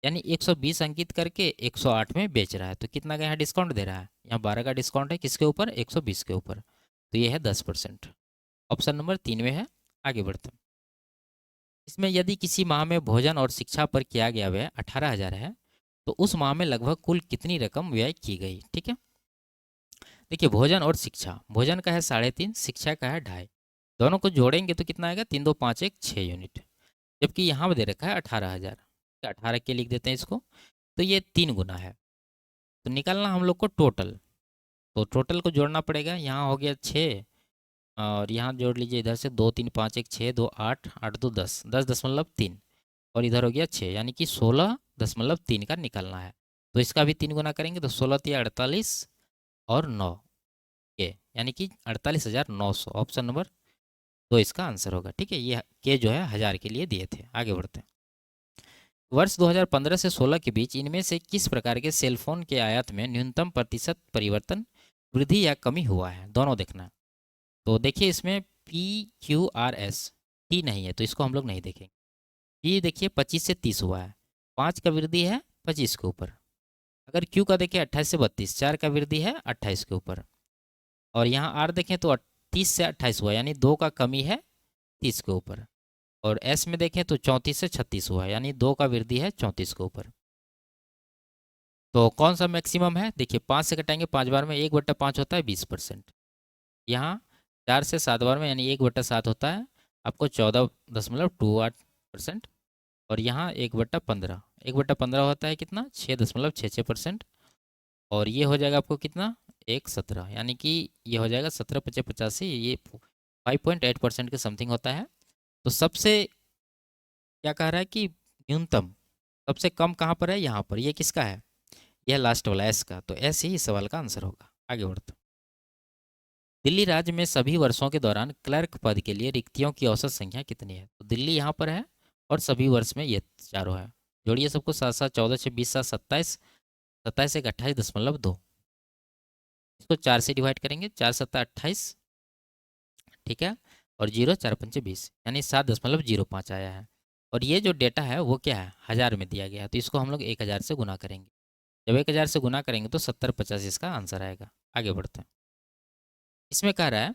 यानी 120 अंकित करके 108 में बेच रहा है। तो कितना का यहाँ डिस्काउंट दे रहा है, यहाँ 12 का डिस्काउंट है किसके ऊपर, 120 के ऊपर, तो ये है 10%, ऑप्शन नंबर 3 में है। आगे बढ़ते हैं। इसमें यदि किसी माह में भोजन और शिक्षा पर किया गया व्यय 18,000 है तो उस माह में लगभग कुल कितनी रकम व्यय की गई। ठीक है, देखिए भोजन और शिक्षा, भोजन का है 3.5, शिक्षा का है 2.5, दोनों को जोड़ेंगे तो कितना आएगा 3 2 5 1 6 यूनिट, जबकि यहाँ दे रखा है 18,000, 18 के लिख देते हैं इसको, तो ये 3 गुना है। तो निकालना हम लोग को टोटल, तो टोटल को जोड़ना पड़ेगा। यहाँ हो गया 6 और यहाँ जोड़ लीजिए इधर से 2 3 5 1 6 2 8 8 2 10 10.3 और इधर हो गया 6, यानी कि 16.3 का निकालना है। तो इसका भी 3 गुना करेंगे तो 16 3 48 और 9 के, यानी कि 48,900, ऑप्शन नंबर 2 इसका आंसर होगा। ठीक है, ये के जो है 1000 के लिए दिए थे। आगे बढ़ते हैं। वर्ष 2015 से 16 के बीच इनमें से किस प्रकार के सेल फोन के आयात में न्यूनतम प्रतिशत परिवर्तन, वृद्धि या कमी हुआ है, दोनों देखना है। तो देखिए इसमें PQRS टी नहीं है तो इसको हम लोग नहीं देखेंगे। पी देखिए 25 से 30 हुआ है, 5 का वृद्धि है 25 के ऊपर। अगर क्यू का देखिए 28 से 32, 4 का वृद्धि है 28 के ऊपर। और यहाँ आर देखें तो 30 से 28 हुआ, यानी 2 का कमी है 30 के ऊपर। और एस में देखें तो 34 से 36 हुआ, यानी 2 का वृद्धि है 34 के ऊपर। तो कौन सा मैक्सिमम है, देखिए 5 से घटाएंगे 5 बार में 1/5 होता है 20%। यहाँ 4 से 7 बार में यानी 1/7 होता है आपको 14.28%। और यहाँ 1/15, 1/15 होता है कितना 6.66%। और ये हो जाएगा आपको कितना 1/17, यानी कि ये हो जाएगा 17 पचे 85, ये 5.8% के समथिंग होता है। तो सबसे क्या कह रहा है कि न्यूनतम, सबसे कम कहाँ पर है, यहाँ पर, ये किसका है, यह लास्ट वाला एस का, तो एस ही इस सवाल का आंसर होगा। आगे बढ़ते हैं। दिल्ली राज्य में सभी वर्षों के दौरान क्लर्क पद के लिए रिक्तियों की औसत संख्या कितनी है, तो दिल्ली यहाँ पर है और सभी वर्ष में ये चारों है। जोड़िए सबको, 7 7 14 6 20 7 27, 27 1 28.2, इसको 4 से डिवाइड करेंगे, 4 7 28, ठीक है, और 0 4 5 20, यानी 7.05 आया है। और ये जो डेटा है वो क्या है, 1000 में दिया गया है, तो इसको हम लोग 1000 से गुना करेंगे। जब 1000 से गुना करेंगे तो 70-50 इसका आंसर आएगा। आगे बढ़ते हैं। इसमें कह रहा है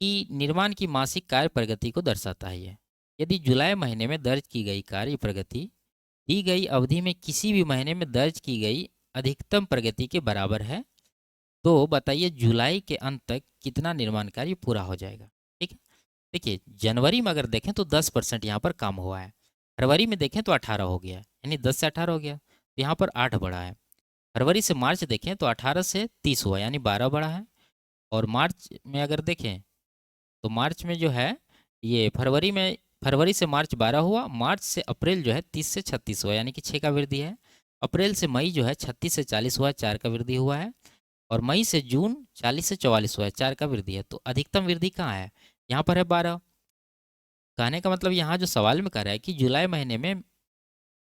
कि निर्माण की मासिक कार्य प्रगति को दर्शाता है ये। यदि जुलाई महीने में दर्ज की गई कार्य प्रगति दी गई अवधि में किसी भी महीने में दर्ज की गई अधिकतम प्रगति के बराबर है, तो बताइए जुलाई के अंत तक कितना निर्माण कार्य पूरा हो जाएगा। ठीक है, देखिए जनवरी में अगर देखें तो 10% यहाँ पर काम हुआ है, फरवरी में देखें तो 18 हो गया, यानी 10 से 18 हो गया, तो यहाँ पर 8 बढ़ा है। फरवरी से मार्च देखें तो 18 से 30 हुआ, यानी 12 बढ़ा है। और मार्च में अगर देखें तो मार्च में जो है ये फरवरी से मार्च 12 हुआ, मार्च से अप्रैल जो है 30 से 36 हुआ, यानी कि 6 का वृद्धि है। अप्रैल से मई जो है 36 से 40 हुआ, 4 का वृद्धि हुआ है। और मई से जून 40 से 44 हुआ है, 4 का वृद्धि है। तो अधिकतम वृद्धि कहाँ है, यहाँ पर है 12। कहने का मतलब यहाँ जो सवाल में कह रहा है कि जुलाई महीने में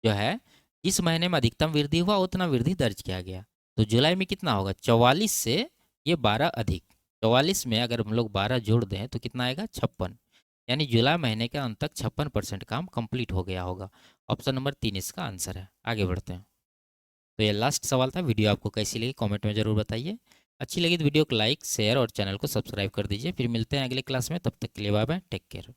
जो है इस महीने में अधिकतम वृद्धि हुआ, उतना वृद्धि दर्ज किया गया। तो जुलाई में कितना होगा, 44 से ये 12 अधिक, 44 में अगर हम लोग 12 जोड़ दें तो कितना आएगा, 56, यानी जुलाई महीने के अंत तक 56% काम कंप्लीट हो गया होगा। ऑप्शन नंबर 3 इसका आंसर है। आगे बढ़ते हैं। तो ये लास्ट सवाल था। वीडियो आपको कैसी लगी कमेंट में ज़रूर बताइए। अच्छी लगी तो वीडियो को लाइक शेयर और चैनल को सब्सक्राइब कर दीजिए। फिर मिलते हैं अगले क्लास में, तब तक के लिए बाय बाय, टेक केयर।